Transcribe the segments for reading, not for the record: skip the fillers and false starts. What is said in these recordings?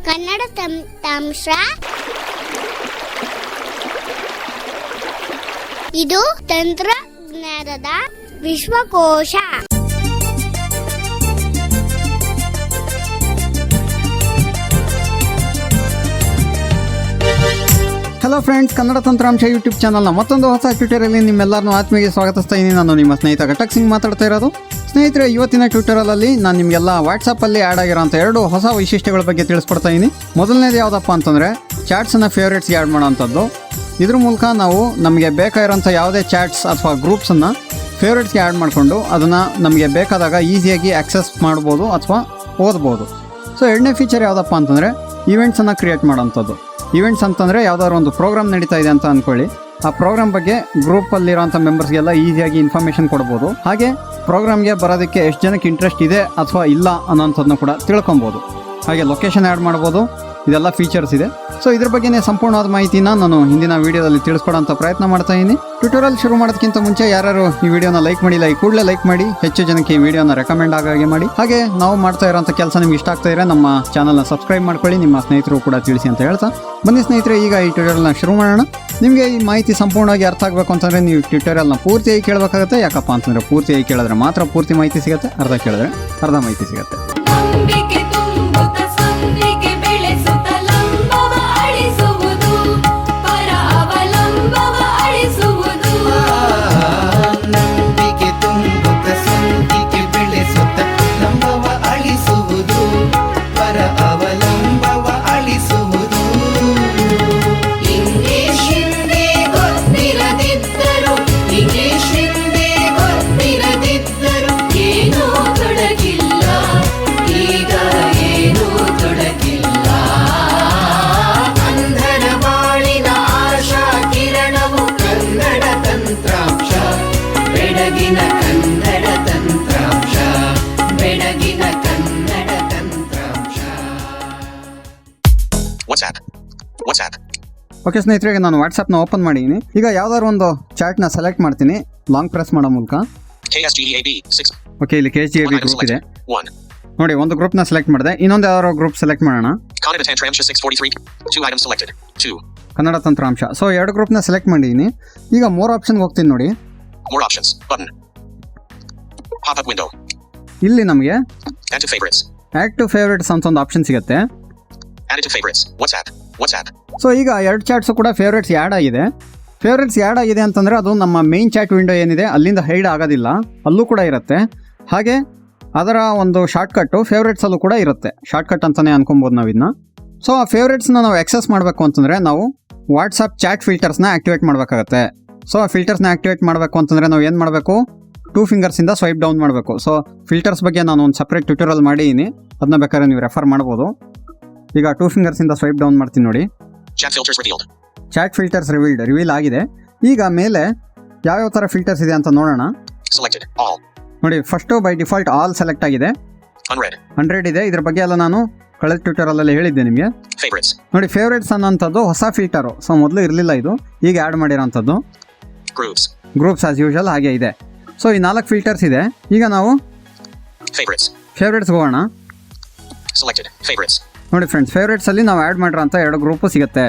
ಕನ್ನಡ ತಂತ್ರಾಂಶ. ಇದು ತಂತ್ರಜ್ಞಾನದ ವಿಶ್ವಕೋಶ. ಹಲೋ ಫ್ರೆಂಡ್ಸ್, ಕನ್ನಡ ತಂತ್ರಾಂಶ ಯೂಟ್ಯೂಬ್ ಚಾನಲ್ನ ಮತ್ತೊಂದು ಹೊಸ ಟ್ಯೂಟೋರಿಯಲ್ ನಿಮ್ಮೆಲ್ಲರನ್ನೂ ಆತ್ಮೀಯ ಸ್ವಾಗತಿಸ್ತಾ ಇದ್ದೀನಿ. ನಾನು ನಿಮ್ಮ ಸ್ನೇಹಿತ ಘಟಕ್ ಸಿಂಗ್ ಮಾತಾಡ್ತಾ ಇರೋದು. ಸ್ನೇಹಿತರೆ, ಇವತ್ತಿನ ಟ್ಯೂಟೋರಿಯಲಲ್ಲಿ ನಾನು ನಿಮಗೆಲ್ಲ ವಾಟ್ಸಪ್ಪಲ್ಲಿ ಆ್ಯಡ್ ಆಗಿರೋಂಥ 2 ಹೊಸ ವೈಶಿಷ್ಟ್ಯಗಳ ಬಗ್ಗೆ ತಿಳಿಸ್ಕೊಡ್ತಾ ಇದ್ದೀನಿ. ಮೊದಲನೇದು ಯಾವುದಪ್ಪ ಅಂತಂದರೆ ಚಾಟ್ಸನ್ನು ಫೇವ್ರೇಟ್ಸ್ಗೆ ಆ್ಯಡ್ ಮಾಡೋವಂಥದ್ದು. ಇದ್ರ ಮೂಲಕ ನಾವು ನಮಗೆ ಬೇಕಾಗಿರೋಂಥ ಯಾವುದೇ ಚಾಟ್ಸ್ ಅಥವಾ ಗ್ರೂಪ್ಸನ್ನು ಫೇವ್ರೇಟ್ಸ್ಗೆ ಆ್ಯಡ್ ಮಾಡಿಕೊಂಡು ಅದನ್ನು ನಮಗೆ ಬೇಕಾದಾಗ ಈಸಿಯಾಗಿ ಆಕ್ಸೆಸ್ ಮಾಡ್ಬೋದು ಅಥವಾ ಓದ್ಬೋದು. ಸೊ ಎರಡನೇ ಫೀಚರ್ ಯಾವುದಪ್ಪ ಅಂತಂದರೆ ಈವೆಂಟ್ಸನ್ನು ಕ್ರಿಯೇಟ್ ಮಾಡೋವಂಥದ್ದು. ಈವೆಂಟ್ಸ್ ಅಂತಂದರೆ ಯಾವುದಾದ್ರು ಒಂದು ಪ್ರೋಗ್ರಾಮ್ ನಡೀತಾ ಇದೆ ಅಂತ ಅಂದ್ಕೊಳ್ಳಿ, ಆ ಪ್ರೋಗ್ರಾಮ್ ಬಗ್ಗೆ ಗ್ರೂಪಲ್ಲಿರೋಂಥ ಮೆಂಬರ್ಸ್ಗೆಲ್ಲ ಈಸಿಯಾಗಿ ಇನ್ಫಾರ್ಮೇಷನ್ ಕೊಡ್ಬೋದು. ಹಾಗೆ ಪ್ರೋಗ್ರಾಮ್ಗೆ ಬರೋದಕ್ಕೆ ಎಷ್ಟು ಜನಕ್ಕೆ ಇಂಟ್ರೆಸ್ಟ್ ಇದೆ ಅಥವಾ ಇಲ್ಲ ಅನ್ನೋಂಥದ್ದನ್ನು ಕೂಡ ತಿಳ್ಕೊಬೋದು. ಹಾಗೆ ಲೊಕೇಶನ್ ಆ್ಯಡ್ ಮಾಡ್ಬೋದು. ಇದೆಲ್ಲ ಫೀಚರ್ಸ್ ಇದೆ. ಸೊ ಇದ್ರ ಬಗ್ಗೆನೇ ಸಂಪೂರ್ಣವಾದ ಮಾಹಿತಿನ ನಾನು ಹಿಂದಿನ ವೀಡಿಯೋದಲ್ಲಿ ತಿಳಿಸ್ಕೊಡೋಂಥ ಪ್ರಯತ್ನ ಮಾಡ್ತಾ ಇದ್ದೀನಿ. ಟ್ಯೂಟೋರಿಯಲ್ ಶುರು ಮಾಡೋದಕ್ಕಿಂತ ಮುಂಚೆ ಯಾರು ಈ ವಿಡಿಯೋನ ಲೈಕ್ ಮಾಡಿಲ್ಲ, ಈ ಕೂಡಲೇ ಲೈಕ್ ಮಾಡಿ, ಹೆಚ್ಚು ಜನಕ್ಕೆ ಈ ವಿಡಿಯೋನ ರೆಕಮೆಂಡ್ ಆಗಾಗೆ ಮಾಡಿ. ಹಾಗೆ ನಾವು ಮಾಡ್ತಾ ಇರೋಂಥ ಕೆಲಸ ನಿಮ್ಗೆ ಇಷ್ಟ ಆಗ್ತಾ ಇದ್ರೆ ನಮ್ಮ ಚಾನಲ್ನ ಸಬ್ಸ್ಕ್ರೈಬ್ ಮಾಡ್ಕೊಳ್ಳಿ, ನಿಮ್ಮ ಸ್ನೇಹಿತರು ಕೂಡ ತಿಳಿಸಿ ಅಂತ ಹೇಳ್ತಾ ಬನ್ನಿ ಸ್ನೇಹಿತರೆ, ಈಗ ಈ ಟ್ಯೂಟೋರಿಯಲ್ನ ಶುರು ಮಾಡೋಣ. ನಿಮಗೆ ಈ ಮಾಹಿತಿ ಸಂಪೂರ್ಣವಾಗಿ ಅರ್ಥ ಆಗಬೇಕು ಅಂತಂದರೆ ನೀವು ಟ್ಯೂಟೋರಿಯಲ್ನ ಪೂರ್ತಿಯಾಗಿ ಕೇಳಬೇಕಾಗುತ್ತೆ. ಯಾಕಪ್ಪ ಅಂತಂದರೆ ಪೂರ್ತಿಯಾಗಿ ಕೇಳಿದ್ರೆ ಮಾತ್ರ ಪೂರ್ತಿ ಮಾಹಿತಿ ಸಿಗುತ್ತೆ, ಅರ್ಧ ಕೇಳಿದ್ರೆ ಅರ್ಧ ಮಾಹಿತಿ ಸಿಗುತ್ತೆ. ಓಕೆ ಸ್ನೇಹಿತರೆ, ನಾನು ವಾಟ್ಸಪ್ನ ಓಪನ್ ಮಾಡಿದ್ದೀನಿ. ಈಗ ಯಾವ್ದಾದ್ರು ಒಂದು ಚಾಟ್ನ ಸೆಲೆಕ್ಟ್ ಮಾಡ್ತೀನಿ ಲಾಂಗ್ ಪ್ರೆಸ್ ಮಾಡೋ ಮೂಲಕ. ಓಕೆ, ಇಲ್ಲಿ KSGAB ಗ್ರೂಪ್ ಇದೆ ನೋಡಿ. ಒಂದು ಗ್ರೂಪ್ನ ಸೆಲೆಕ್ಟ್ ಮಾಡಿದೆ. ಇನ್ನೊಂದು ಯಾವ್ದಾದ್ರು ಗ್ರೂಪ್ ಸೆಲೆಕ್ಟ್ ಮಾಡೋಣ. ಕನ್ನಡ ತಂತ್ರಾಂಶ. ಸೊ 2 ಗ್ರೂಪ್ನ ಸೆಲೆಕ್ಟ್ ಮಾಡಿದ್ದೀನಿ. ಈಗ 3 ಆಪ್ಷನ್ಗೆ ಹೋಗ್ತೀನಿ ನೋಡಿ. ಇಲ್ಲಿ ನಮಗೆ ಆಡ್ ಟು ಫೇವರೇಟ್ಸ್ ಅಂತ ಒಂದು ಆಪ್ಷನ್ ಸಿಗುತ್ತೆ. ಸೊ ಈಗ 2 ಚಾಟ್ಸು ಕೂಡ ಫೇವ್ರೇಟ್ಸ್ ಆ್ಯಡ್ ಆಗಿದೆ. ಫೇವ್ರೇಟ್ಸ್ ಆ್ಯಡ್ ಆಗಿದೆ ಅಂತಂದರೆ ಅದು ನಮ್ಮ ಮೇನ್ ಚಾಟ್ ವಿಂಡೋ ಏನಿದೆ ಅಲ್ಲಿಂದ ಹೈಡ್ ಆಗೋದಿಲ್ಲ, ಅಲ್ಲೂ ಕೂಡ ಇರುತ್ತೆ. ಹಾಗೆ ಅದರ ಒಂದು ಶಾರ್ಟ್ಕಟ್ಟು ಫೇವ್ರೇಟ್ಸಲ್ಲೂ ಕೂಡ ಇರುತ್ತೆ. ಶಾರ್ಟ್ಕಟ್ ಅಂತಲೇ ಅನ್ಕೊಬೋದು ನಾವು ಇದನ್ನ. ಸೊ ಆ ಫೇವ್ರೇಟ್ಸ್ನ ನಾವು ಆಕ್ಸೆಸ್ ಮಾಡಬೇಕು ಅಂತಂದರೆ ನಾವು ವಾಟ್ಸಪ್ ಚಾಟ್ ಫಿಲ್ಟರ್ಸ್ನ ಆ್ಯಕ್ಟಿವೇಟ್ ಮಾಡಬೇಕಾಗತ್ತೆ. ಸೊ ಆ ಫಿಲ್ಟರ್ಸ್ನ ಆ್ಯಕ್ಟಿವೇಟ್ ಮಾಡಬೇಕು ಅಂತಂದರೆ ನಾವು ಏನು ಮಾಡಬೇಕು, 2 ಫಿಂಗರ್ಸಿಂದ ಸ್ವೈಪ್ ಡೌನ್ ಮಾಡಬೇಕು. ಸೊ ಫಿಲ್ಟರ್ಸ್ ಬಗ್ಗೆ ನಾನು ಒಂದು ಸಪ್ರೇಟ್ ಟ್ಯೂಟೋರಿಯಲ್ ಮಾಡಿದ್ದೀನಿ, ಅದನ್ನ ಬೇಕಾದ್ರೆ ನೀವು ರೆಫರ್ ಮಾಡ್ಬೋದು. ಈಗ 2 ಫಿಂಗರ್ಸಿಂದ ಸ್ವೈಪ್ ಡೌನ್ ಮಾಡ್ತೀನಿ ನೋಡಿ. ಚಾಟ್ ಫಿಲ್ಟರ್ಸ್ ರಿವೀಲ್ ಆಗಿದೆ. ಈಗ ಮೇಲೆ ಯಾವ್ಯಾವ ಥರ ಫಿಲ್ಟರ್ಸ್ ಇದೆ ಅಂತ ನೋಡೋಣ. ನೋಡಿ, first by default all select ಆಗಿದೆ, 100 ಇದೆ. ಇದ್ರ ಬಗ್ಗೆ ಎಲ್ಲ ನಾನು ಕಳೆದ ಟ್ಯೂಟೋರಿಯಲಲ್ಲಿ ಹೇಳಿದ್ದೆ ನಿಮಗೆ. ನೋಡಿ, ಫೇವ್ರೇಟ್ಸ್ ಅನ್ನೋಂಥದ್ದು ಹೊಸ ಫಿಲ್ಟರು. ಸೊ ಮೊದಲು ಇರಲಿಲ್ಲ, ಇದು ಈಗ ಆ್ಯಡ್ ಮಾಡಿರೋಂಥದ್ದು. ಗ್ರೂಪ್ಸ್ ಆಸ್ ಯೂಶುವಲ್ ಹಾಗೆ ಇದೆ. ಸೊ ಈ 4 ಫಿಲ್ಟರ್ಸ್ ಇದೆ. ಈಗ ನಾವು ಫೇವ್ರೇಟ್ಸ್ಗೆ ಹೋಗೋಣ. ನೋಡಿ ಫ್ರೆಂಡ್ಸ್, ಫೇವ್ರೇಟ್ಸ್ ಅಲ್ಲಿ ನಾವು ಆ್ಯಡ್ ಮಾಡಿರೋಂಥ 2 ಗ್ರೂಪು ಸಿಗುತ್ತೆ.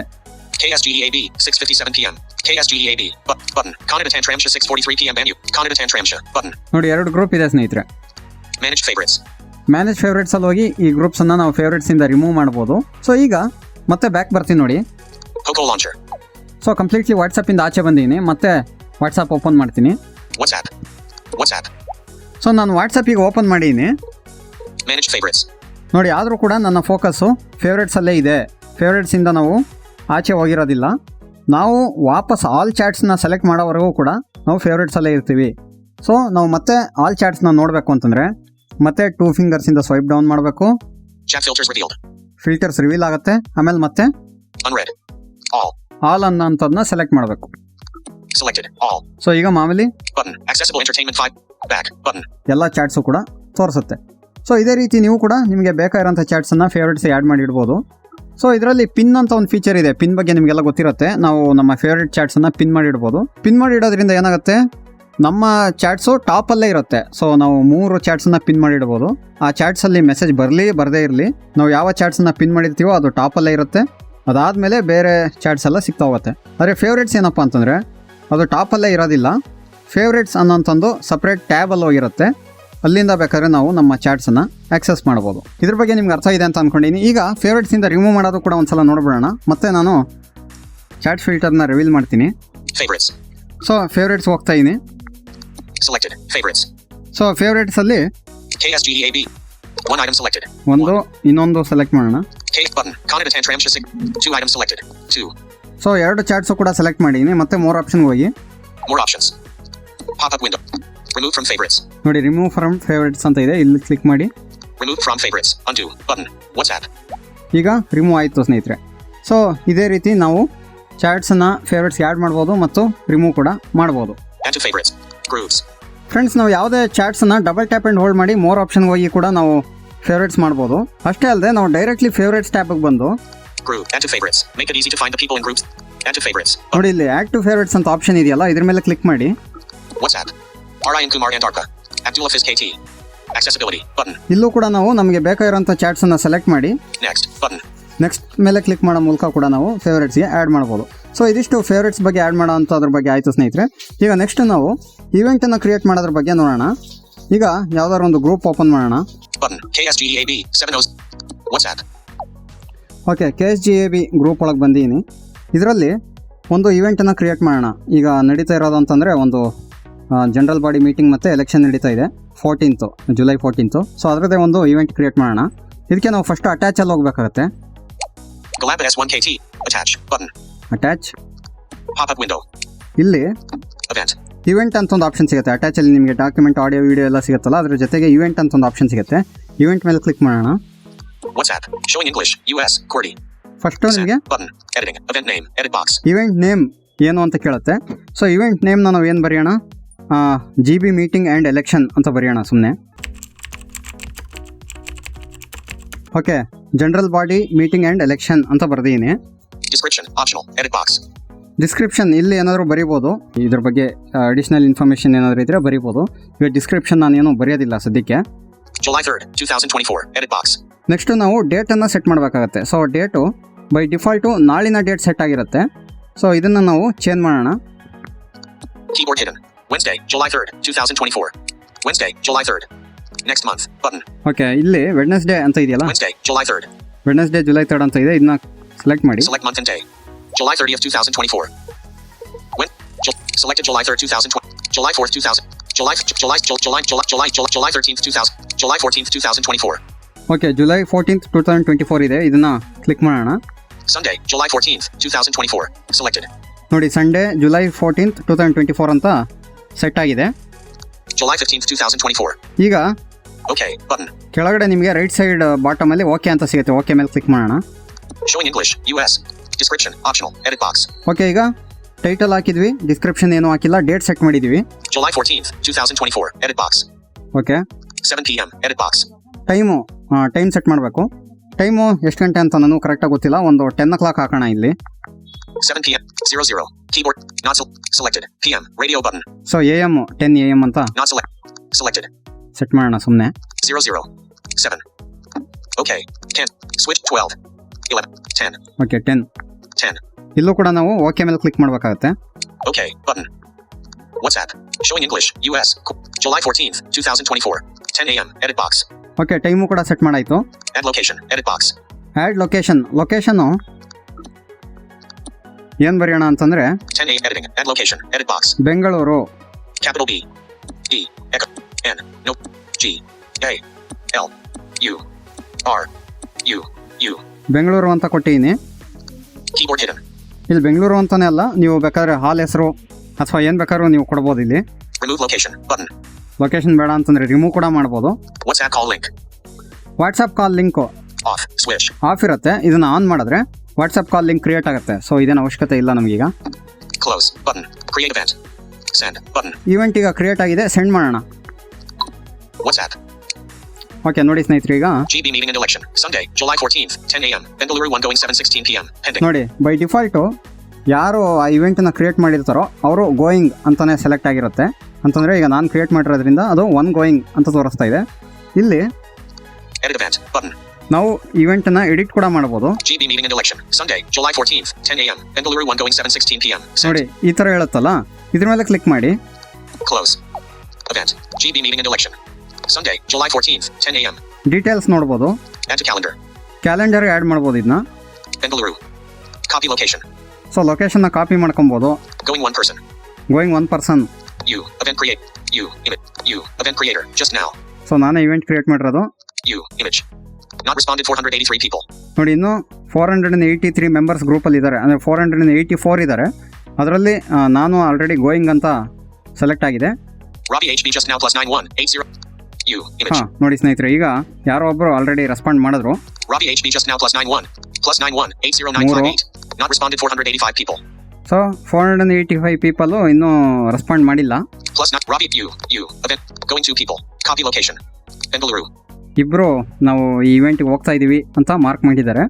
KSGAB 6:57 PM. KSGAB button. Kannada Tantramsha 6:43 PM menu. Kannada Tantramsha button. ನೋಡಿ 2 ಗ್ರೂಪ್ ಇದೆ ಸ್ನೇಹಿತರೆ. Manage favorites. ಮ್ಯಾನೇಜ್ ಫೇವ್ರೇಟ್ಸ್ ಅಲ್ಲಿ ಹೋಗಿ ಈ ಗ್ರೂಪ್ಸ್ ಅನ್ನ ನಾವು ಫೇವ್ರೇಟ್ಸ್ ಇಂದ ರಿಮೂವ್ ಮಾಡಬಹುದು. ಸೊ ಈಗ ಮತ್ತೆ ಬ್ಯಾಕ್ ಬರ್ತೀನಿ ನೋಡಿ. Poco launcher. So completely WhatsApp ಇಂದ ಆಚೆ ಬಂದಿದ್ದೀನಿ. ಮತ್ತೆ ವಾಟ್ಸಪ್ ಓಪನ್ ಮಾಡ್ತೀನಿ. WhatsApp. ಸೊ ನಾನು ವಾಟ್ಸಪ್ಪಿಗೆ ಓಪನ್ ಮಾಡಿದ್ದೀನಿ. Manage favorites. ನೋಡಿ, ಆದರೂ ಕೂಡ ನನ್ನ ಫೋಕಸ್ಸು ಫೇವ್ರೇಟ್ಸಲ್ಲೇ ಇದೆ. ಫೇವ್ರೇಟ್ಸಿಂದ ನಾವು ಆಚೆ ಹೋಗಿರೋದಿಲ್ಲ. ನಾವು ವಾಪಸ್ ಆಲ್ ಚಾಟ್ಸ್ನ ಸೆಲೆಕ್ಟ್ ಮಾಡೋವರೆಗೂ ಕೂಡ ನಾವು ಫೇವ್ರೇಟ್ಸಲ್ಲೇ ಇರ್ತೀವಿ. ಸೊ ನಾವು ಮತ್ತೆ ಆಲ್ ಚಾಟ್ಸ್ನ ನೋಡಬೇಕು ಅಂತಂದರೆ ಮತ್ತೆ 2 ಫಿಂಗರ್ಸಿಂದ ಸ್ವೈಪ್ ಡೌನ್ ಮಾಡಬೇಕು. ಫಿಲ್ಟರ್ಸ್ ರಿವೀಲ್ ಆಗುತ್ತೆ. ಆಮೇಲೆ ಮತ್ತೆ ಆಲ್ ಅನ್ನೋಂಥದ್ದನ್ನ ಸೆಲೆಕ್ಟ್ ಮಾಡಬೇಕು. ಸೊ ಈಗ ಮಾಮೂಲಿ ಎಲ್ಲ ಚಾಟ್ಸು ಕೂಡ ತೋರಿಸುತ್ತೆ. ಸೊ ಇದೇ ರೀತಿ ನೀವು ಕೂಡ ನಿಮಗೆ ಬೇಕಾಗಿರೋಂಥ ಚಾಟ್ಸನ್ನು ಫೇವ್ರೇಟ್ಸ್ ಆ್ಯಡ್ ಮಾಡಿ ಇಡ್ಬೋದು. ಸೊ ಇದರಲ್ಲಿ ಪಿನ್ ಅಂತ ಒಂದು ಫೀಚರ್ ಇದೆ. ಪಿನ್ ಬಗ್ಗೆ ನಿಮಗೆಲ್ಲ ಗೊತ್ತಿರುತ್ತೆ. ನಾವು ನಮ್ಮ ಫೇವ್ರೇಟ್ ಚಾಟ್ಸನ್ನು ಪಿನ್ ಮಾಡಿ ಇಡ್ಬೋದು. ಪಿನ್ ಮಾಡಿ ಇಡೋದ್ರಿಂದ ಏನಾಗುತ್ತೆ, ನಮ್ಮ ಚಾಟ್ಸು ಟಾಪಲ್ಲೇ ಇರುತ್ತೆ. ಸೊ ನಾವು 3 ಚಾಟ್ಸನ್ನ ಪಿನ್ ಮಾಡಿಡ್ಬೋದು. ಆ ಚಾಟ್ಸಲ್ಲಿ ಮೆಸೇಜ್ ಬರಲಿ ಬರದೇ ಇರಲಿ, ನಾವು ಯಾವ ಚಾಟ್ಸನ್ನ ಪಿನ್ ಮಾಡಿರ್ತೀವೋ ಅದು ಟಾಪಲ್ಲೇ ಇರುತ್ತೆ. ಅದಾದಮೇಲೆ ಬೇರೆ ಚಾಟ್ಸ್ ಎಲ್ಲ ಸಿಗ್ತಾ ಹೋಗುತ್ತೆ. ಆದರೆ ಫೇವ್ರೇಟ್ಸ್ ಏನಪ್ಪ ಅಂತಂದರೆ ಅದು ಟಾಪಲ್ಲೇ ಇರೋದಿಲ್ಲ. ಫೇವ್ರೇಟ್ಸ್ ಅನ್ನೋಂಥದ್ದು ಸಪ್ರೇಟ್ ಟ್ಯಾಬಲ್ಲಿ ಹೋಗಿರುತ್ತೆ. ಅಲ್ಲಿಂದ ಬೇಕಾದ್ರೆ ನಾವು ನಮ್ಮ ಚಾಟ್ಸನ್ನು ಆಕ್ಸೆಸ್ ಮಾಡ್ಬೋದು. ಇದ್ರ ಬಗ್ಗೆ ನಿಮ್ಗೆ ಅರ್ಥ ಇದೆ ಅಂತ ಅಂದ್ಕೊಂಡಿನಿ. ಈಗ ಫೇವ್ರೇಟ್ಸಿಂದ ರಿಮೂವ್ ಮಾಡೋದು ಕೂಡ ಒಂದ್ಸಲ ನೋಡ್ಬಿಡೋಣ. ಮತ್ತೆ ನಾನು ಚಾಟ್ ಫಿಲ್ಟರ್ನ ರಿವೀಲ್ ಮಾಡ್ತೀನಿ. Favorites. ಸೊ ಫೇವ್ರೇಟ್ಸ್ ಹೋಗ್ತಾ ಇದೀನಿ. Selected. Favorites. ಸೊ ಫೇವ್ರೇಟ್ಸಲ್ಲಿ KSGEAB. One item selected. ಇನ್ನೊಂದು ಸೆಲೆಕ್ಟ್ ಮಾಡೋಣ. K button. Kannada Tantramsha 2 items selected. 2. So 2 chats ಕೂಡ ಸೆಲೆಕ್ಟ್ ಮಾಡಿದ್ದೀನಿ. ಮತ್ತೆ ಮೋರ್ ಆಪ್ಷನ್ಗೆ ಹೋಗಿ More options. Pop-up window. Remove from favorites. ನೋಡಿ, ರಿಮೂವ್ ಫ್ರಮ್ ಫೇವ್ರೇಟ್ಸ್ ಅಂತ ಇದೆ. ಇಲ್ಲಿ ಕ್ಲಿಕ್ ಮಾಡಿ Remove from favorites. Undo button. WhatsApp. ಈಗ ರಿಮೂವ್ ಆಯಿತು ಸ್ನೇಹಿತರೆ. ಸೊ ಇದೇ ರೀತಿ ನಾವು ಚಾಟ್ಸನ್ನು ಫೇವ್ರೇಟ್ಸ್ಗೆ ಆ್ಯಡ್ ಮಾಡ್ಬೋದು ಮತ್ತು ರಿಮೂವ್ ಕೂಡ ಮಾಡ್ಬೋದು. Add to favorites. Groups. Friends, ನಾವು ಯಾವುದೇ ಚಾಟ್ಸನ್ನು ಡಬಲ್ ಟ್ಯಾಪ್ ಆ್ಯಂಡ್ ಹೋಲ್ಡ್ ಮಾಡಿ ಮೋರ್ ಆಪ್ಷನ್ಗೆ ಹೋಗಿ ಕೂಡ ನಾವು ಫೇವ್ರೇಟ್ಸ್ ಮಾಡ್ಬೋದು. ಅಷ್ಟೇ ಅಲ್ಲದೆ ನಾವು ಡೈರೆಕ್ಟ್ಲಿ ಫೇವ್ರೇಟ್ಸ್ ಟ್ಯಾಬ್ಗೆ ಬಂದು Group. Add to favorites. Make it easy to find the people in groups. Add to favorites. ನೋಡಿ, ಇಲ್ಲಿ ಆ್ಯಡ್ ಟು ಫೇವ್ರೇಟ್ಸ್ ಅಂತ ಆಪ್ಷನ್ ಇದೆಯಲ್ಲ, ಇದ್ರ ಮೇಲೆ ಕ್ಲಿಕ್ ಮಾಡಿ WhatsApp. Ryan Kumar Andarka. Abdullah Fiz KT. Accessibility. Button. ಇಲ್ಲೂ ಕೂಡ ನಾವು ನಮಗೆ ಬೇಕಾಗಿರೋಂಥ ಚಾಟ್ಸನ್ನು ಸೆಲೆಕ್ಟ್ ಮಾಡಿ Next. Button. ನೆಕ್ಸ್ಟ್ ಮೇಲೆ ಕ್ಲಿಕ್ ಮಾಡೋ ಮೂಲಕ ಕೂಡ ನಾವು ಫೇವ್ರೇಟ್ಸ್ಗೆ ಆ್ಯಡ್ ಮಾಡ್ಬೋದು. ಸೊ ಇದಿಷ್ಟು ಫೇವ್ರೇಟ್ಸ್ ಬಗ್ಗೆ ಆ್ಯಡ್ ಮಾಡೋ ಅಂಥದ್ರ ಬಗ್ಗೆ ಆಯಿತು ಸ್ನೇಹಿತರೆ. ಈಗ ನೆಕ್ಸ್ಟ್ ನಾವು ಇವೆಂಟನ್ನು ಕ್ರಿಯೇಟ್ ಮಾಡೋದ್ರ ಬಗ್ಗೆ ನೋಡೋಣ. ಈಗ ಯಾವ್ದಾದ್ರು ಒಂದು ಗ್ರೂಪ್ ಓಪನ್ ಮಾಡೋಣ. Button. KSGEAB. 70. WhatsApp. Okay, KSGAB group ಒಳಗೆ ಬಂದೀನಿ. ಇದರಲ್ಲಿ ಒಂದು ಇವೆಂಟನ್ನು ಕ್ರಿಯೇಟ್ ಮಾಡೋಣ. ಈಗ ನಡೀತಾ ಇರೋದು ಅಂತಂದರೆ ಒಂದು ಜನರಲ್ ಬಾಡಿ ಮೀಟಿಂಗ್ ಮತ್ತು ಎಲೆಕ್ಷನ್ ನಡೀತಾ ಇದೆ 14th ಜುಲೈ 14th. ಸೊ ಅದರದ್ದೇ ಒಂದು ಇವೆಂಟ್ ಕ್ರಿಯೇಟ್ ಮಾಡೋಣ. ಇದಕ್ಕೆ ನಾವು ಫಸ್ಟ್ ಅಟ್ಯಾಚಲ್ಲಿ ಹೋಗಬೇಕಾಗತ್ತೆ. Galaba S1KT. Attach. Button. Attach. Pop-up window. ಇಲ್ಲಿ Event. ಇವೆಂಟ್ ಅಂತ ಒಂದು ಆಪ್ಷನ್ ಸಿಗುತ್ತೆ. ಅಟ್ಯಾಚಲ್ಲಿ ನಿಮಗೆ ಡಾಕ್ಯುಮೆಂಟ್, ಆಡಿಯೋ, ವಿಡಿಯೋ ಎಲ್ಲ ಸಿಗುತ್ತಲ್ಲ, ಅದ್ರ ಜೊತೆಗೆ ಇವೆಂಟ್ ಅಂತ ಒಂದು ಆಪ್ಷನ್ ಸಿಗುತ್ತೆ. ಇವೆಂಟ್ ಮೇಲೆ ಕ್ಲಿಕ್ ಮಾಡೋಣ. WhatsApp. Showing English. US. QWERTY. First ನಿಮಗೆ Button. Editing. Event name. Edit box. Event name ಏನು ಅಂತ ಕೇಳುತ್ತೆ. ಸೊ ಇವೆಂಟ್ ನೇಮ್ನ ನಾವು ಏನು ಬರೆಯೋಣ? GB ಮೀಟಿಂಗ್ ಆ್ಯಂಡ್ ಎಲೆಕ್ಷನ್ ಅಂತ ಬರೆಯೋಣ ಸುಮ್ಮನೆ. Okay, general body meeting and election ಅಂತ ಬರ್ದೀನಿ. Description. Optional. Edit box. Description ಇಲ್ಲಿ ಏನಾದರೂ ಬರಿಬೋದು. ಇದ್ರ ಬಗ್ಗೆ ಅಡಿಷ್ನಲ್ ಇನ್ಫಾರ್ಮೇಷನ್ ಏನಾದರೂ ಇದ್ದರೆ ಬರಿಬೋದು. ಈಗ ಡಿಸ್ಕ್ರಿಪ್ಷನ್ ನಾನೇನು ಬರೆಯೋದಿಲ್ಲ ಸದ್ಯಕ್ಕೆ. July 3rd, 2024. Edit box. Next ನಾವು ಡೇಟನ್ನು ಸೆಟ್ ಮಾಡಬೇಕಾಗತ್ತೆ. ಸೊ ಡೇಟು ಬೈ ಡಿಫಾಲ್ಟು ನಾಳಿನ ಡೇಟ್ ಸೆಟ್ ಆಗಿರುತ್ತೆ. ಸೊ ಇದನ್ನು ನಾವು ಚೇಂಜ್ ಮಾಡೋಣ. Keyboard hidden. Wednesday, July 3rd, 2024. Wednesday, July 3rd. Next month. Button. Okay, ಇಲ್ಲಿ ವೆಡ್ನೆಸ್ಡೇ ಅಂತ ಇದೆಯಲ್ಲ, Wednesday, July 3rd. Wednesday July 3rd ಅಂತ ಇದೆ. ಇದನ್ನ ಸೆಲೆಕ್ಟ್ ಮಾಡಿ. Select month and day. July 30th, 2024. When? Selected July 3rd, 2020. July 4th, 2000. July 13th, 2000. July 14th, 2024. Okay, July 14th 2024 ಇದೆ. ಇದನ್ನ click ಮಾಡೋಣ. Sunday, July 14th, 2024. Selected. ನೋಡಿ, Sunday July 14th 2024 ಅಂತ set ಆಗಿದೆ. July 15th, 2024. ಈಗ Okay, button. ಕೆಳಗಡೆ ನಿಮಗೆ right side ಬಾಟಮಲ್ಲಿ okay ಅಂತ ಸಿಗುತ್ತೆ. ಓಕೆ ಮೇಲೆ ಕ್ಲಿಕ್ ಮಾಡೋಣ. Showing English, US. Description, optional, edit box. Okay, ಈಗ ಟೈಟಲ್ ಹಾಕಿದ್ವಿ, ಡಿಸ್ಕ್ರಿಪ್ಷನ್ ಏನು ಹಾಕಿಲ್ಲ, ಡೇಟ್ ಸೆಟ್ ಮಾಡಿದ್ದೀವಿ. July 14th, 2024. Edit box. Okay, 7 p.m. Edit box. Time set ಮಾಡಬೇಕು. ಟೈಮು ಎಷ್ಟು ಗಂಟೆ ಅಂತ ನನಗೂ ಕರೆಕ್ಟಾಗಿ ಗೊತ್ತಿಲ್ಲ. ಒಂದು 10 o'clock ಹಾಕೋಣ ಇಲ್ಲಿ. 7 p.m. 00. Keyboard. Not selected. p.m. Radio button. So AM 10 AM ಅಂತ Not selected. ಸೆಟ್ ಮಾಡೋಣ ಸುಮ್ಮನೆ. 00. 7. Okay. 10. Switch 12. 11. 10. ಓಕೆ, 10. 10. ಇಲ್ಲೂ ಕೂಡ ನಾವು ಓಕೆ ಮೇಲೆ ಕ್ಲಿಕ್ ಮಾಡಬೇಕಾಗತ್ತೆ. Okay. Button. WhatsApp. Showing English. US. July 14th, 2024. 10 a.m. Edit box. Okay, time ಕೂಡ set ಮಾಡಾಯಿತು. Add location. Edit box. Add ಲೊಕೇಶನ್ನು ಏನು ಬರೆಯೋಣ ಅಂತಂದರೆ 10 a. Editing. Add location. Edit box. Bengaluru. Capital B. E. Echo. N. No. G. A. L. U. R. U. U. Bengaluru ಅಂತ ಕೊಟ್ಟಿದ್ದೀನಿ. Keyboard hidden. ಇಲ್ಲಿ ಬೆಂಗಳೂರು ಅಂತಾನೆ ಅಲ್ಲ, ನೀವು ಬೇಕಾದ್ರೆ ಹಾಲ್ ಹೆಸರು ಅಥವಾ ಏನು ಬೇಕಾದ್ರೂ ನೀವು ಕೊಡ್ಬೋದು. ಇಲ್ಲಿ Remove location. Button. ಲೊಕೇಶನ್ ಬೇಡ ಅಂತಂದರೆ ರಿಮೂವ್ ಕೂಡ ಮಾಡ್ಬೋದು. WhatsApp call link. WhatsApp call link Off. Switch. Of ಇರುತ್ತೆ. ಇದನ್ನು ಆನ್ ಮಾಡಿದ್ರೆ ವಾಟ್ಸಪ್ ಕಾಲ್ ಲಿಂಕ್ ಕ್ರಿಯೇಟ್ ಆಗುತ್ತೆ. ಸೊ ಇದೇನು ಅವಶ್ಯಕತೆ ಇಲ್ಲ ನಮಗೀಗ. Close. Button. Create event. Send. Button. Event ಈಗ ಕ್ರಿಯೇಟ್ ಆಗಿದೆ. ಸೆಂಡ್ ಮಾಡೋಣ. WhatsApp. ಓಕೆ, ನೋಡಿ ಸ್ನೇಹಿತರೆ, ಈಗ GB meeting and election. Sunday, July 14th, 10 a.m. Bengaluru 1 going 7:16 p.m. Pending. ನೋಡಿ, ಬೈ ಡಿಫಾಲ್ಟು ಯಾರು ಆ ಇವೆಂಟನ್ನು ಕ್ರಿಯೇಟ್ ಮಾಡಿರ್ತಾರೋ ಅವರು ಗೋಯಿಂಗ್ ಅಂತಲೇ ಸೆಲೆಕ್ಟ್ ಆಗಿರುತ್ತೆ. ಅಂತಂದರೆ ಈಗ ನಾನು ಕ್ರಿಯೇಟ್ ಮಾಡಿರೋದ್ರಿಂದ ಅದು ಒನ್ ಗೋಯಿಂಗ್ ಅಂತ ತೋರಿಸ್ತಾ ಇದೆ. ಇಲ್ಲಿ Edit event button. ನಾವು ಇವೆಂಟನ್ನು ಎಡಿಟ್ ಕೂಡ ಮಾಡ್ಬೋದು. GB meeting and election. Sunday, July 14th, 10 a.m. Bengaluru 1 going 7:16 p.m. Sent. ನೋಡಿ ಈ ಥರ ಹೇಳುತ್ತಲ್ಲ, ಇದ್ರ ಮೇಲೆ ಕ್ಲಿಕ್ ಮಾಡಿ. Close. Event. GB meeting and election. Sunday, July 14th, 10 a.m. Details ನೋಡ್ಬೋದು. Add to calendar. Calendar add ಮಾಡ್ಬೋದು ಇದನ್ನ. Bengaluru. Copy location. ಸೊ ಲೊಕೇಶನ್ನ ಕಾಪಿ ಮಾಡ್ಕೊಬೋದು. Going one person. Going one person. You. Event create. You. Image. You. Event creator. Just now. So ನಾನೇ event create ಮಾಡಿರೋದು. You. Image. Not responded 483 people. ನೋಡಿ ಇನ್ನು 483 members ಗ್ರೂಪಲ್ಲಿ ಇದ್ದಾರೆ, ಅಂದರೆ 484 ಇದ್ದಾರೆ. ಅದರಲ್ಲಿ ನಾನು ಆಲ್ರೆಡಿ ಗೋಯಿಂಗ್ ಅಂತ ಸೆಲೆಕ್ಟ್ ಆಗಿದೆ. Robbie HB just now +9180. You. Image. ಹಾಂ ನೋಡಿ ಸ್ನೇಹಿತರೆ, ಈಗ ಯಾರೋ ಒಬ್ಬರು ಆಲ್ರೆಡಿ ರೆಸ್ಪಾಂಡ್ ಮಾಡಿದ್ರು. Robbie HB just now +91 Not responded 485 people. So 485 people ಇನ್ನೂ ರೆಸ್ಪಾಂಡ್ ಮಾಡಿಲ್ಲ. Robbie you. Event. Going 2 people. Copy location. Bengaluru. ಇಬ್ಬರು ನಾವು ಈ ಇವೆಂಟ್ಗೆ ಹೋಗ್ತಾ ಇದ್ದೀವಿ ಅಂತ ಮಾರ್ಕ್ ಮಾಡಿದ್ದಾರೆ.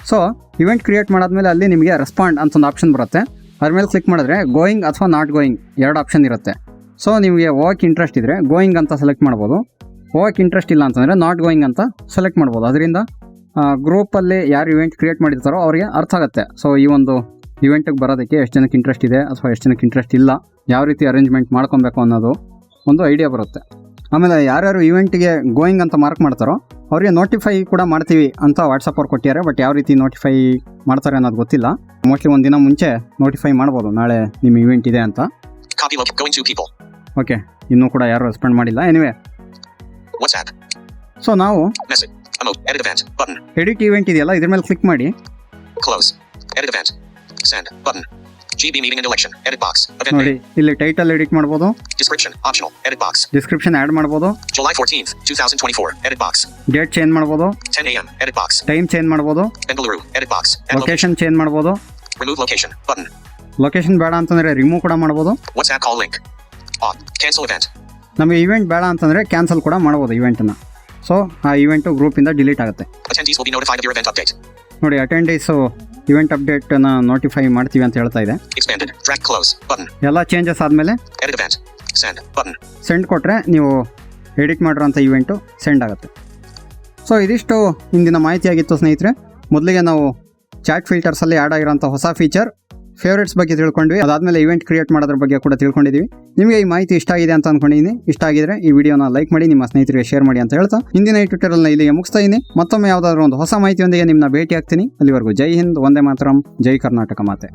ಸೊ ಇವೆಂಟ್ ಕ್ರಿಯೇಟ್ ಮಾಡಾದ್ಮೇಲೆ ಅಲ್ಲಿ ನಿಮಗೆ ರೆಸ್ಪಾಂಡ್ ಅಂತ ಒಂದು ಆಪ್ಷನ್ ಬರುತ್ತೆ. ಅದ್ರ ಮೇಲೆ ಕ್ಲಿಕ್ ಮಾಡಿದ್ರೆ ಗೋಯಿಂಗ್ ಅಥವಾ ನಾಟ್ ಗೋಯಿಂಗ್ ಎರಡು ಆಪ್ಷನ್ ಇರುತ್ತೆ. ಸೊ ನಿಮಗೆ ಹೋಗಕ್ಕೆ ಇಂಟ್ರೆಸ್ಟ್ ಇದ್ದರೆ ಗೋಯಿಂಗ್ ಅಂತ ಸೆಲೆಕ್ಟ್ ಮಾಡ್ಬೋದು. ಹೋಗಕ್ಕೆ ಇಂಟ್ರೆಸ್ಟ್ ಇಲ್ಲ ಅಂತಂದರೆ ನಾಟ್ ಗೋಯಿಂಗ್ ಅಂತ ಸೆಲೆಕ್ಟ್ ಮಾಡ್ಬೋದು. ಅದರಿಂದ ಗ್ರೂಪಲ್ಲಿ ಯಾರು ಇವೆಂಟ್ ಕ್ರಿಯೇಟ್ ಮಾಡಿರ್ತಾರೋ ಅವರಿಗೆ ಅರ್ಥ ಆಗುತ್ತೆ. ಸೊ ಈ ಒಂದು ಇವೆಂಟಿಗೆ ಬರೋದಕ್ಕೆ ಎಷ್ಟು ಜನಕ್ಕೆ ಇಂಟ್ರೆಸ್ಟ್ ಇದೆ ಅಥವಾ ಎಷ್ಟು ಜನಕ್ಕೆ ಇಂಟ್ರೆಸ್ಟ್ ಇಲ್ಲ, ಯಾವ ರೀತಿ ಅರೇಂಜ್ಮೆಂಟ್ ಮಾಡ್ಕೊಬೇಕು ಅನ್ನೋದು ಒಂದು ಐಡಿಯಾ ಬರುತ್ತೆ. ಆಮೇಲೆ ಯಾರ್ಯಾರು ಇವೆಂಟಿಗೆ ಗೋಯಿಂಗ್ ಅಂತ ಮಾರ್ಕ್ ಮಾಡ್ತಾರೋ ಅವರಿಗೆ ನೋಟಿಫೈ ಕೂಡ ಮಾಡ್ತೀವಿ ಅಂತ ವಾಟ್ಸಪ್ ಅವ್ರು ಕೊಟ್ಟಿದ್ದಾರೆ. ಬಟ್ ಯಾವ ರೀತಿ ನೋಟಿಫೈ ಮಾಡ್ತಾರೆ ಅನ್ನೋದು ಗೊತ್ತಿಲ್ಲ. ಮೋಸ್ಟ್ಲಿ ಒಂದು ದಿನ ಮುಂಚೆ ನೋಟಿಫೈ ಮಾಡ್ಬೋದು, ನಾಳೆ ನಿಮ್ಮ ಇವೆಂಟ್ ಇದೆ ಅಂತ. Going 2 people. ಓಕೆ, ಇನ್ನೂ ಕೂಡ ಯಾರು ರೆಸ್ಪಾಂಡ್ ಮಾಡಿಲ್ಲ. Anyway, WhatsApp. ಸೊ ನಾವು Message. Emote. Edit event. Button. Edit event ಇದೆಯಲ್ಲ, ಇದ್ರ ಮೇಲೆ ಕ್ಲಿಕ್ ಮಾಡಿ. Close. Edit event. Send. Button. GB meeting and election. Edit box. Event ನೋಡಿ name. ಇಲ್ಲಿ ಟೈಟಲ್ ಎಡಿಟ್ ಮಾಡ್ಬೋದು, Description. Optional. Edit box. Description add ಮಾಡ್ಬೋದು, July 14th, 2024. Edit box. Date change ಮಾಡ್ಬೋದು, 10 a.m. Edit box. Time change ಮಾಡ್ಬೋದು, Bengaluru. Edit box. Add location. Location change ಮಾಡ್ಬೋದು. Remove location. Button. Location ಬೇಡ ಅಂತಂದರೆ remove ಕೂಡ ಮಾಡ್ಬೋದು. WhatsApp call link. On. Cancel event. ನಮಗೆ event ಬೇಡ ಅಂತಂದರೆ ಕ್ಯಾನ್ಸಲ್ ಕೂಡ ಮಾಡ್ಬೋದು ಇವೆಂಟನ್ನು. ಸೊ ಆ ಇವೆಂಟು ಗ್ರೂಪಿಂದ ಡಿಲೀಟ್ ಆಗುತ್ತೆ. Attendees will be notified of your event update. ನೋಡಿ ಅಟೆಂಡೀಸು ಇವೆಂಟ್ ಅಪ್ಡೇಟನ್ನು ನೋಟಿಫೈ ಮಾಡ್ತೀವಿ ಅಂತ ಹೇಳ್ತಾ ಇದೆ. Expanded. Drag close. Button. ಎಲ್ಲ ಚೇಂಜಸ್ ಆದಮೇಲೆ Edit event. Send. Button. Send ಕೊಟ್ಟರೆ ನೀವು ಎಡಿಟ್ ಮಾಡಿರೋಂಥ ಇವೆಂಟು ಸೆಂಡ್ ಆಗುತ್ತೆ. ಸೊ ಇದಿಷ್ಟು ಇಂದಿನ ಮಾಹಿತಿಯಾಗಿತ್ತು ಸ್ನೇಹಿತರೆ. ಮೊದಲಿಗೆ ನಾವು ಚಾಟ್ ಫಿಲ್ಟರ್ಸಲ್ಲಿ ಆ್ಯಡ್ ಆಗಿರೋಂಥ ಹೊಸ ಫೀಚರ್ ಫೇವ್ರೇಟ್ಸ್ ಬಗ್ಗೆ ತಿಳ್ಕೊಂಡ್ವಿ. ಅದಾದಮೇಲೆ ಇವೆಂಟ್ ಕ್ರಿಯೇಟ್ ಮಾಡೋದ್ರ ಬಗ್ಗೆ ಕೂಡ ತಿಳ್ಕೊಂಡಿದ್ದೀವಿ. ನಿಮಗೆ ಈ ಮಾಹಿತಿ ಇಷ್ಟ ಆಗಿದೆ ಅಂತ ಅಂದ್ಕೊಂಡಿದ್ದೀನಿ. ಇಷ್ಟ ಆಗಿದ್ರೆ ಈ ವಿಡಿಯೋನ ಲೈಕ್ ಮಾಡಿ, ನಿಮ್ಮ ಸ್ನೇಹಿತರಿಗೆ ಶೇರ್ ಮಾಡಿ ಅಂತ ಹೇಳ್ತಾ ಇಂದಿನ ಈ ಟ್ಯೂಟೋರಿಯಲ್ನ ಇಲ್ಲಿಗೆ ಮುಗಿಸ್ತಾ ಇದ್ದೀನಿ. ಮತ್ತೊಮ್ಮೆ ಯಾವುದಾದ್ರೂ ಒಂದು ಹೊಸ ಮಾಹಿತಿಯೊಂದಿಗೆ ನಿಮ್ಮನ್ನ ಭೇಟಿ ಆಗ್ತೀನಿ. ಅಲ್ಲಿವರೆಗೂ ಜೈ ಹಿಂದ್, ವಂದೇ ಮಾತರಂ, ಜೈ ಕರ್ನಾಟಕ ಮಾತೆ.